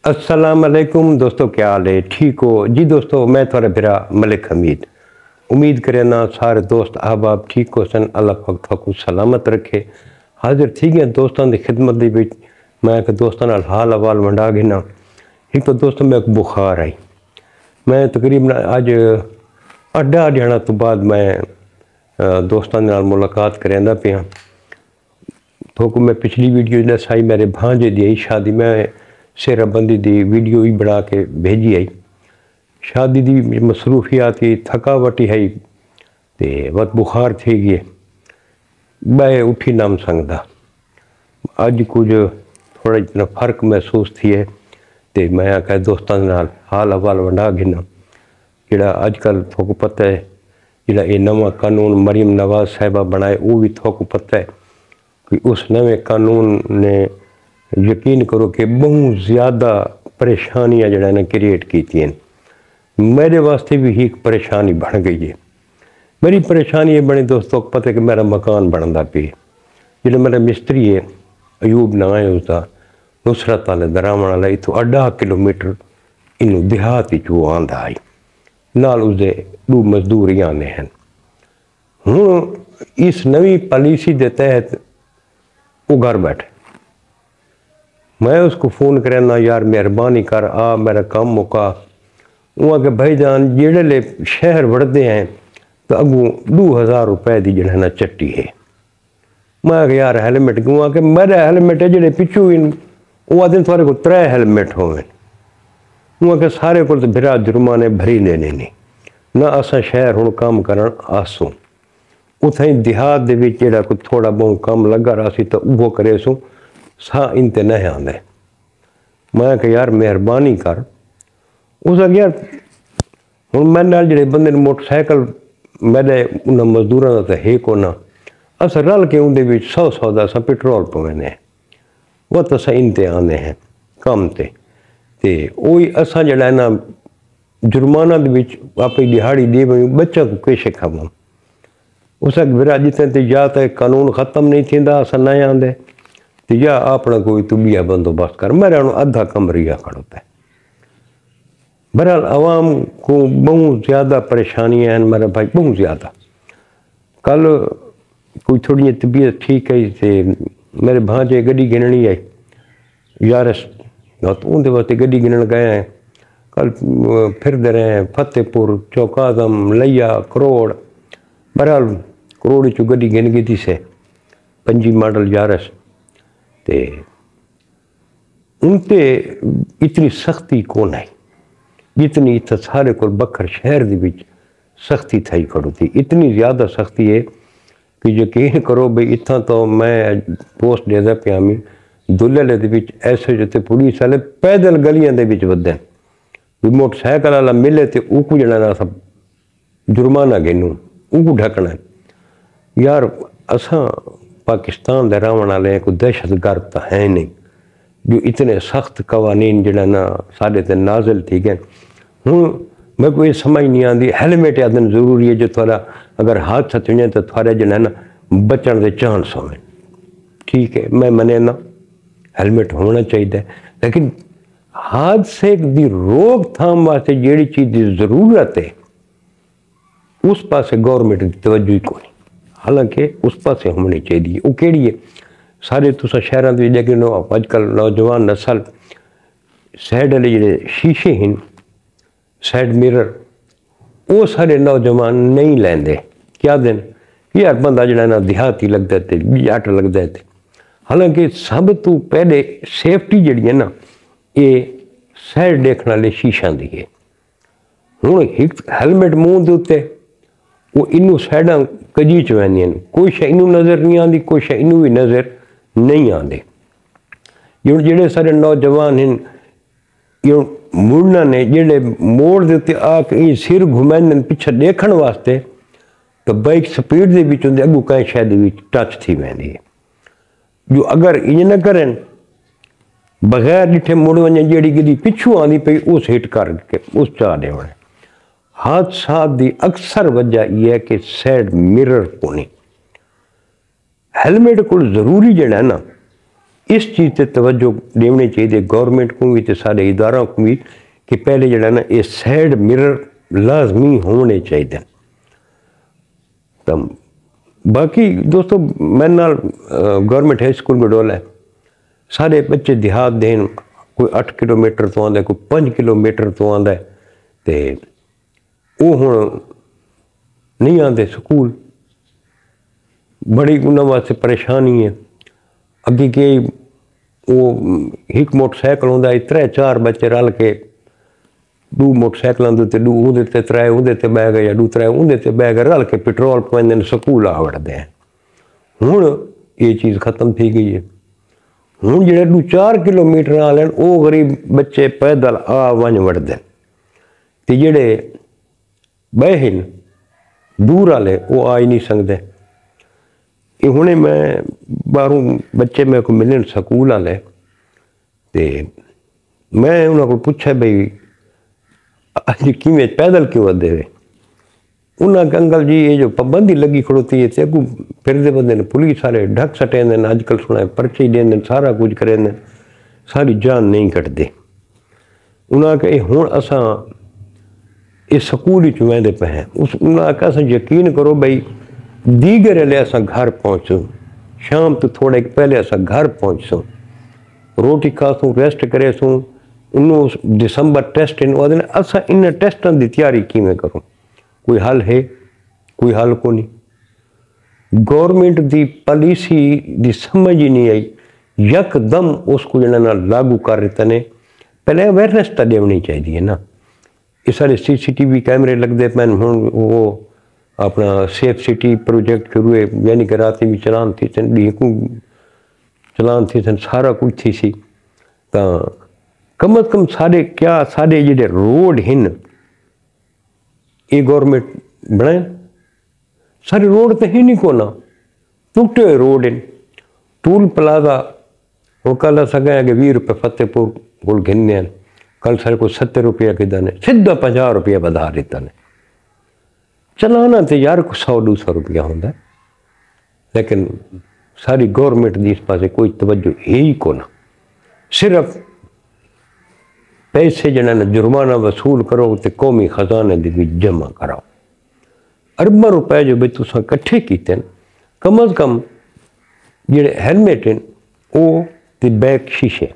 अस्सलाम वालेकुम दोस्तों, क्या हाल है? ठीक हो जी दोस्तों? मैं थोड़ा फिरा मलिक हमीद उम्मीद करे ना सारे दोस्त अहबाब ठीक हो सन। अल्लाह पाक थोकू सलामत रखे। हाजिर थी गया दोस्तों की खिदमत दी विच। मैं एक दोस्तों नाल हाल अहवाल वंडा गिना। एक तो दोस्तों मैं एक बुखार आई, मैं तकरीबन अज 8 दिहाड़ा तो बाद मैं दोस्तों नाल मुलाकात करेंदा पिया। थोकू मैं पिछली वीडियो दसाई मेरे भांजे दी आई शादी, मैं सेराबंदी दी वीडियो ही बना के भेजी आई। शादी दी मसरूफियात ही थकावट ही ते वत बुखार थी गए, मैं उठी नाम संगदा। अज कुछ थोड़ा जितना फर्क महसूस थी है तो मैं आख्या दोस्तों नाल हाल अहवाल वंडा गिना। जोड़ा अजकल थोक पता है जोड़ा ये नवा कानून मरीम नवाज साहिबा बनाए, वो भी थोक पता है कि उस नवे कानून ने यकीन करो कि बहुत ज़्यादा परेशानियां जड़ा ने क्रिएट की। मेरे वास्ते भी एक परेशानी बन गई है। मेरी परेशानी ये बनी दोस्तों, पता है कि मेरा मकान बनता पे जो मेरा मिस्त्री है अयूब ना है उसका, नुसरत वाले दरावण वाला इतों 8 किलोमीटर इनू देहात वो आंदा आई नाल उसके 2 मजदूर ही आने हैं। हूँ इस नवी पॉलिसी के तहत वो घर बैठे, मैं उसको फ़ोन करें ना यार मेहरबानी कर आ मेरा काम मुका। वहाँ के भाई जान जेड़े शहर बढ़ते हैं तो अगू 2000 रुपए की जड़ा ना चट्टी है। मैं यार हेलमेट क्यों आके मेरा हेलमेट है जेडे पिछू इन वो आदमी थोड़े को 3 हेलमेट होवे। वहाँ के सारे को तो फिर जुर्माने भरी लेने नहीं ना। असा शहर हूँ काम करन आसूँ उथई देहात दे विच जेड़ा कोई थोड़ा बहुत काम लगा रहा सी तो वो करे सूँ सा इन ते नहीं आंदे। मैं कि यार मेहरबानी कर। उस यार हूँ मैं नाल जेड़े बंदे मोटरसाइकिल मेरे उन्होंने मजदूरों का तो है को ना, अस रल के उनके 100 का असा पेट्रोल पवेने वो तो अस इन ते आने हैं काम ते वही असा जड़ा ना जुर्माना आप दिहाड़ी दे बच्चा को कैसे खावा। उस बिरा जितने या तो कानून ख़त्म नहीं थींदा अस न आंदे तो या अपना कोई तू बिया बंदोबस्त कर। मेरा अद्धा कमरिया खड़ोता है। बहरहाल आवाम को बहुत ज़्यादा परेशानियाँ हैं मेरे भाई, बहुत ज़्यादा। कल कोई थोड़ी तबीयत ठीक है तो मेरे भांजे गड्डी गिननी आई यारस तो उनके वास्ते गड्डी गिनन गए हैं। कल फिरते रहे हैं फतेहपुर चौकादम लिया करोड़। बहरहाल करोड़ चो गड्डी गिन गई थी से 5 मॉडल यारस ते उनते इतनी सख्ती कौन है जितनी इतना सारे को बखर शहर के सख्ती थी खड़ो थी। इतनी ज़्यादा सख्ती है कि यकीन करो भाई इतना तो मैं पोस्ट देता पिया मी दुल्हले के ऐसे जिते पुलिस वाले पैदल गलियां के वधन भी मोटरसाइकिल वाला मिले तो उको जड़ा सब जुर्माना गिनू उको ढकना। यार असा पाकिस्तान के रहने वाले कोई दहशतगर्द तो है नहीं जो इतने सख्त कवानीन जड़ा ना साढ़े ते नाजिल थी गए। हूँ मैं कोई समझ नहीं आती हेलमेट आदन जरूरी है जो थोड़ा अगर हादसा थी तो थोड़े जड़ा ना बचन के चांस हो। ठीक है मैं मने ना हेलमेट होना चाहिए, लेकिन हादसे की रोकथाम वास्ते जी चीज़ की जरूरत है उस पास गौरमेंट की तवज्जो ही कोई। हालांकि उस पास होनी चाहिए। वो कड़ी है सारे तुसा शहरों के लेकिन अजकल नौजवान नस्ल साइड वाले जोड़े शीशे हैं साइड मिरर वो सारे नौजवान नहीं लेंदे। क्या दिन यार बंदा जड़ा ना देहाती लगता है जट लगता है। हालांकि सब तो पहले सेफ्टी जी है ना ये साइड देखने वाले शीशा की है। हूँ एक हेलमेट मूँह के उत्ते वो इनू साइडा कजी च वैंदियां कोई शे इनू नज़र नहीं आती कोई शे इनू भी नज़र नहीं आते। जो जेडे सारे नौजवान हैं जो मुड़ना ने जेडे मोड़ के उत्ते आके सिर घुमाने पिछे देखने वास्ते तो बाइक स्पीड के विच होंदे अगू कहीं शायद टच थी वेंदी है। जो अगर इंज न करें बगैर डिठे मुड़ वने जी गड्डी पिछू आती पई उस हिट करके उस चा दे। हादसा की अक्सर वजह यह है कि साइड मिरर को नहीं हेलमेट को जरूरी जड़ा ना इस चीज़ से तवज्जो देनी चाहिए गौरमेंट को भी तो सारे इदारों को भी कि पहले जड़ा ना ये साइड मिरर लाजमी होने चाहिए। तो बाकी दोस्तों मैं नाल गवर्नमेंट हाई स्कूल गडोल है, सारे बच्चे देहात देन, कोई 8 किलोमीटर तो आंदा, कोई 5 किलोमीटर तो आंदा है, तो वो हुण नहीं आते स्कूल, बड़ी उन्होंने वास्ते परेशानी है। अगे के वो एक मोटरसाइकिल होंदा, 3-4 बच्चे रल के 2 मोटरसाइकिलों के उत्ते 2 उहदे ते 3 उहदे ते बह गए या 2 3 उहदे ते बह गए, रल के पेट्रोल पवांदे स्कूल आ वड़दे हैं। हुण ये चीज़ खत्म थी गई है। हुण जिहड़े 2-4 किलोमीटर वाले वो गरीब बच्चे पैदल आ वन वड़दे, ते जिहड़े बहन दूर वाले वो आ ही नहीं सकते। हुणे मैं बाहरों बच्चे मेरे को मिलन स्कूल वाले, तो मैं उन्होंने को पूछा भाई अज किमें पैदल क्यों वधे वे। उन्होंने अंकल जी ये जो पाबंदी लगी खड़ोती है, अगू फिरते बंदे ने पुलिस वाले ढक सटेंदे, अजकल सुना पर्चे ही देंदे, सारा कुछ करेंदे, सारी जान नहीं कटते। उन्होंने कहा हुण असां इस स्कूल ही वेंदे पे हैं। उन्होंने कहा असां यकीन करो भाई दीगर ले असां घर पहुँचूँ, शाम तो थोड़े पहले असां घर पहुँचूँ, रोटी खासूँ, रेस्ट करेसूँ, 19 दिसंबर टेस्ट इन वह असां इन टेस्टन की तैयारी किमें करूँ। कोई हल है? कोई हल को नहीं। गवर्नमेंट की पॉलिसी की समझ ही नहीं आई, यकदम उसको जना लागू कर रहे ने। पहले अवेयरनेस तो देनी चाहिए ना। ये सारे CCTV कैमरे लगते पे, हूँ वो अपना सेफ सिटी प्रोजेक्ट शुरू है, यानी कि रात भी चलान थी सन, डी को चलान थी सन, सारा कुछ थी सी। तो कम अज कम सारे क्या सारे जिहड़े रोड हैं ये गवर्नमेंट बनाए। सारे रोड तो ही नहीं को ना, टूटे हुए रोड हैं। टूल प्लाजा वो कल अस गए कि 20 रुपये फतेहपुर को गिनने, कल सारे को 70 रुपया किदा ने सीधा 50 रुपया बढ़ा दिता ने। चलाना तो यार 100-200 रुपया होंगे, लेकिन सारी गवर्नमेंट की इस पासे कोई तवज्जो है ही को ना। सिर्फ पैसे जने जुर्माना वसूल करो तो कौमी खजाने की जमा कराओ। अरबा रुपए जो भाई तुसा कट्ठे किए, कम अज कम जेडे हेलमेट हैं वो ते बैक शीशे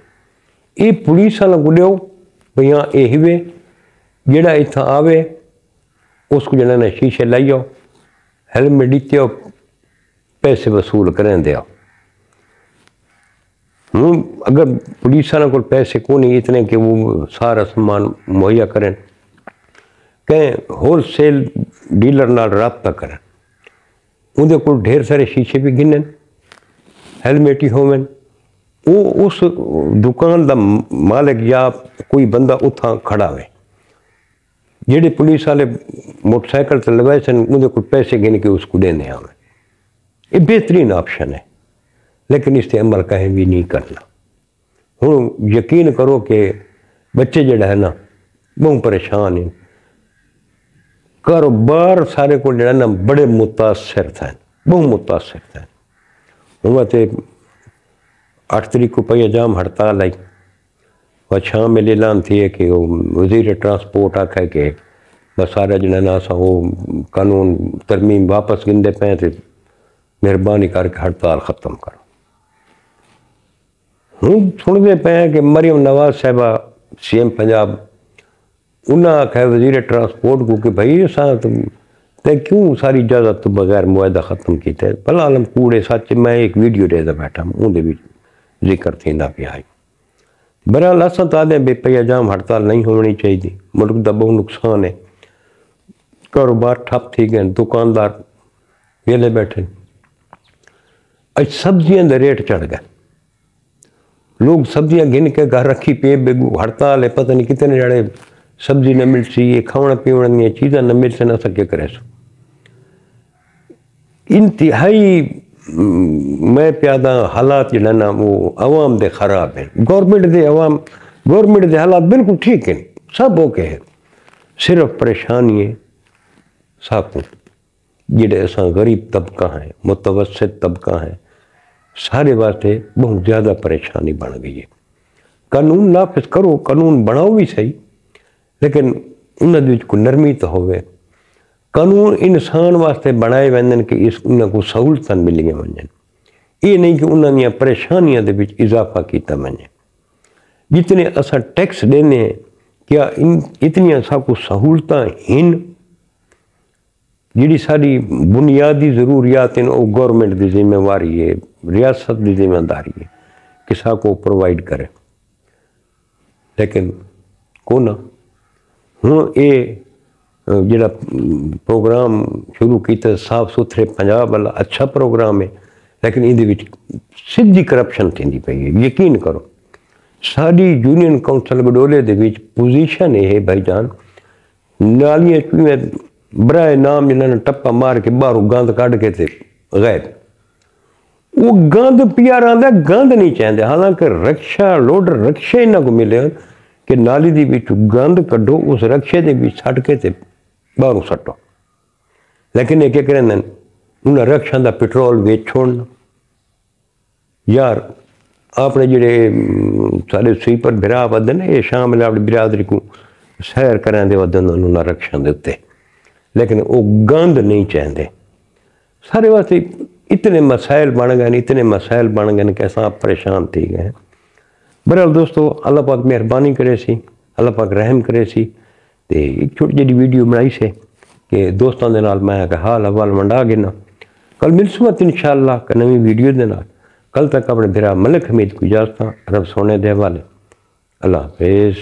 ये पुलिस वालों को दो भाई। हाँ ये हिवे जेड़ा इतना आवे उसको जना ने शीशे लाई आओ, हेलमेट दीते हो, पैसे वसूल करें दे आओ। अगर पुलिस वालों को पैसे को नहीं इतने कि वो सारा सामान मुहैया करें, कहें होलसेल डीलर नाल रब्ता करें, उनके को ढेर सारे शीशे भी गिनन, हेलमेट ही होवन, वो उस दुकान का मालिक या कोई बंदा उथा खड़ा हुए, जेडे पुलिस वाले मोटरसाइकिल से लगाए सन उनके को पैसे गिन के उसको देने आवे। ये बेहतरीन ऑप्शन है, लेकिन इस पर अमल कहीं भी नहीं करना। हूँ यकीन करो कि बच्चे जड़ा है ना बहुत परेशान हैं, कारोबार सारे को जड़ा ना बड़े मुतासर थे, बहुत मुतासर थे। हूँ तो 8 तारीख को पहिया जाम हड़ताल आई, वह शाम में ऐलान थी है कि वज़ीर ट्रांसपोर्ट आखे कि बस सारा जड़ा ना असा वो कानून तरमीम वापस गिनते पे, तो मेहरबानी करके हड़ताल ख़त्म करो। हूँ सुनते पे कि मरियम नवाज साहबा CM पंजाब उन्हें आख्या वज़ीर ट्रांसपोर्ट को कि भाई असा तो क्यों सारी इजाज़त तो बगैर मुआहदा ख़त्म किया। भला आलम कूड़े सच मैं एक वीडियो देखता बैठा उनके भी जिक्र थींदा पिया है। बहरहाल असां तो आदे बेपहिया जाम हड़ताल नहीं होनी चाहिए, मुल्क का बहुत नुकसान है, कारोबार ठप थी गए, दुकानदार वेले बैठे। अज सब्जियां के रेट चढ़ गए, लोग सब्जियां गिन के घर रखी पे बेगू हड़ताल है, पता नहीं कितने जड़े सब्जी न मिल सी, खाने पीने दी चीज़ा न मिल सन, अस क्या करे। इंतहाई मैं प्यादा हालात जड़ा ना वो अवाम दे खराब है। गवर्नमेंट दे हालात बिल्कुल ठीक हैं, सब ओके है, सिर्फ परेशानी है साकू जेडे असा गरीब तबका है, मुतवसत तबका है, सारे वास्ते बहुत ज़्यादा परेशानी बन गई है। कानून नाफिज करो, कानून बनाओ भी सही, लेकिन उन्होंने कोई नरमी तो होवे। कानून इंसान वास्ते बनाए वेंदन कि इस उन्होंने को सहूलतां मिलियां वंजन, ये नहीं कि उन्होंने परेशानियां दे विच इजाफा किया वंजे। जितने असा टैक्स देने हैं, क्या इतनियां साकू सहूलतां हिन? जी साड़ी बुनियादी ज़रूरियात हैं वो गवर्नमेंट की जिम्मेवारी है, रियासत की जिम्मेदारी है कि साको प्रोवाइड करे, लेकिन को ना हूँ ये जरा प्रोग्राम शुरू किया साफ सुथरे पंजाब वाला अच्छा प्रोग्राम है, लेकिन ये सीधी करप्शन थी पई है। यकीन करो साड़ी यूनियन काउंसिल गडोले दे विच पोजीशन है भाईजान, नालियां चूहे बराए नाम जिन्होंने टप्पा मार के बाहरों गंद कढ़ के थे गैब, वो गंद पियार आंदा, गंद नहीं चाहते। हालांकि रक्षा लोडर रक्षे इन्हों को मिले कि नाली दी विच गंद कढ़ो, उस रक्षे के विच सट के ते बाहरों सटो, लेकिन ये क्या करें उन्हें रक्षा का पेट्रोल वेच छोड़ना। यार अपने जोड़े सारे स्वीपर बिरा वधन, ये शाम अपनी बिरादरी को सैर करें दे वधन उन्होंने रक्षा के उत्ते, लेकिन वो गंद नहीं चाहते। सारे वास्ते इतने मसाइल बन गए, इतने मसाइल बन गए कि असां परेशान थी गए। बहरहाल दोस्तों, अल्लाह पाक मेहरबानी करे सी, अल्लाह पाक रहम करे सी। तो एक छोटी जी वीडियो बनाई से कि दोस्तों के नाल मैं हाल हवाल वंडा गिना। कल मिलसूँ इंशाअल्लाह नवी वीडियो के नाल। कल तक अपने बिरा मलिक हमीद को इजाजत, रब सोने दे हवाले। अल्लाह हाफिज़।